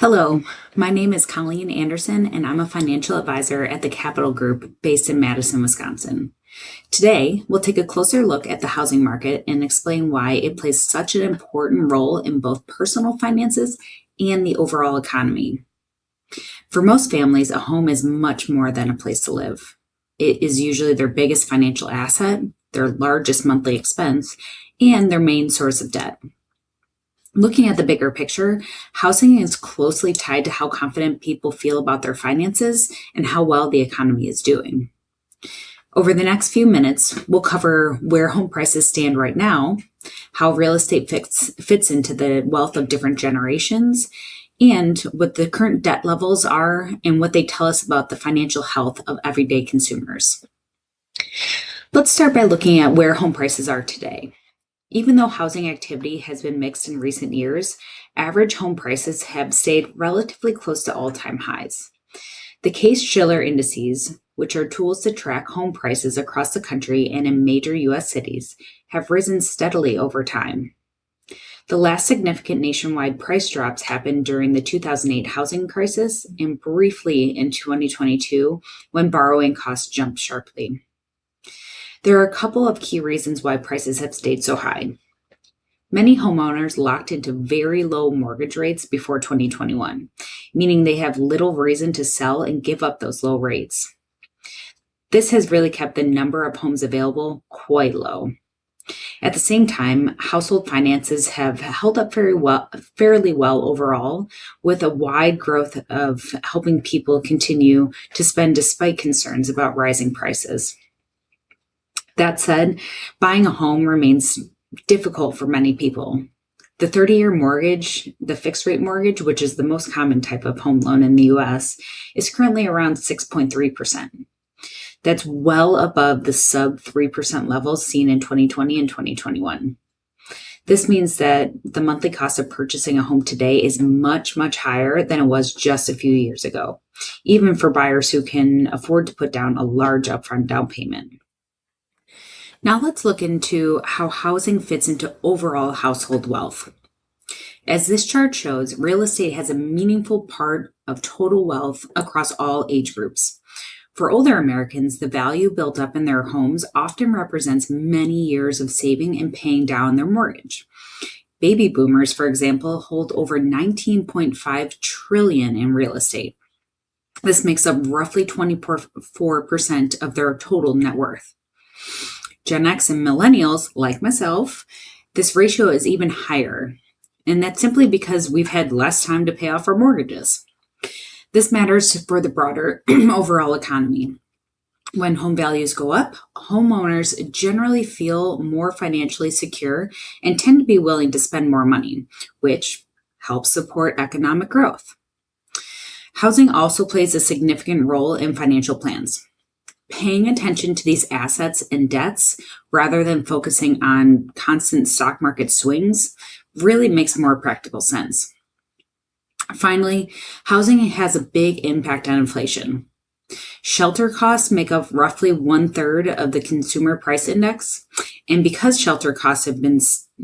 Hello, my name is Colleen Anderson, and I'm a financial advisor at the Capital Group based in Madison, Wisconsin. Today, we'll take a closer look at the housing market and explain why it plays such an important role in both personal finances and the overall economy. For most families, a home is much more than a place to live. It is usually their biggest financial asset, their largest monthly expense, and their main source of debt. Looking at the bigger picture, housing is closely tied to how confident people feel about their finances and how well the economy is doing. Over the next few minutes, we'll cover where home prices stand right now, how real estate fits into the wealth of different generations, and what the current debt levels are and what they tell us about the financial health of everyday consumers. Let's start by looking at where home prices are today. Even though housing activity has been mixed in recent years, average home prices have stayed relatively close to all-time highs. The Case-Shiller indices, which are tools to track home prices across the country and in major U.S. cities, have risen steadily over time. The last significant nationwide price drops happened during the 2008 housing crisis and briefly in 2022 when borrowing costs jumped sharply. There are a couple of key reasons why prices have stayed so high. Many homeowners locked into very low mortgage rates before 2021, meaning they have little reason to sell and give up those low rates. This has really kept the number of homes available quite low. At the same time, household finances have held up fairly well overall, with a wide growth of helping people continue to spend despite concerns about rising prices. That said, buying a home remains difficult for many people. The 30-year mortgage, the fixed rate mortgage, which is the most common type of home loan in the US, is currently around 6.3%. That's well above the sub 3% levels seen in 2020 and 2021. This means that the monthly cost of purchasing a home today is much, much higher than it was just a few years ago, even for buyers who can afford to put down a large upfront down payment. Now let's look into how housing fits into overall household wealth. As this chart shows, real estate has a meaningful part of total wealth across all age groups. For older Americans, the value built up in their homes often represents many years of saving and paying down their mortgage. Baby boomers, for example, hold over $19.5 trillion in real estate. This makes up roughly 24% of their total net worth. Gen X and millennials, like myself, this ratio is even higher, and that's simply because we've had less time to pay off our mortgages. This matters for the broader overall economy. When home values go up, homeowners generally feel more financially secure and tend to be willing to spend more money, which helps support economic growth. Housing also plays a significant role in financial plans. Paying attention to these assets and debts rather than focusing on constant stock market swings really makes more practical sense. Finally, housing has a big impact on inflation. Shelter costs make up roughly 1/3 of the consumer price index, and because shelter costs have been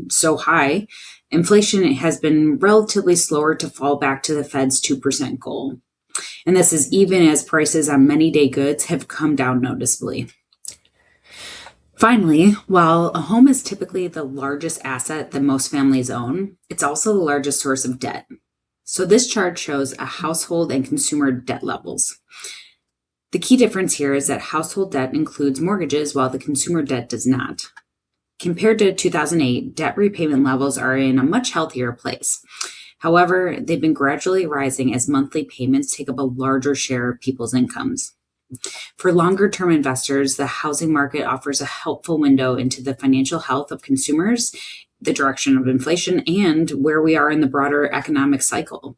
so high, inflation has been relatively slower to fall back to the Fed's 2% goal. And this is even as prices on many day goods have come down noticeably. Finally, while a home is typically the largest asset that most families own, it's also the largest source of debt. So this chart shows a household and consumer debt levels. The key difference here is that household debt includes mortgages while the consumer debt does not. Compared to 2008, debt repayment levels are in a much healthier place. However, they've been gradually rising as monthly payments take up a larger share of people's incomes. For longer-term investors, the housing market offers a helpful window into the financial health of consumers, the direction of inflation, and where we are in the broader economic cycle.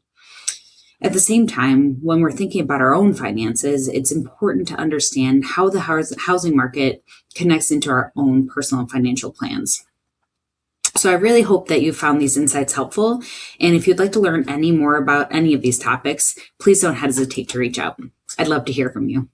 At the same time, when we're thinking about our own finances, it's important to understand how the housing market connects into our own personal financial plans. So I really hope that you found these insights helpful. And if you'd like to learn any more about any of these topics, please don't hesitate to reach out. I'd love to hear from you.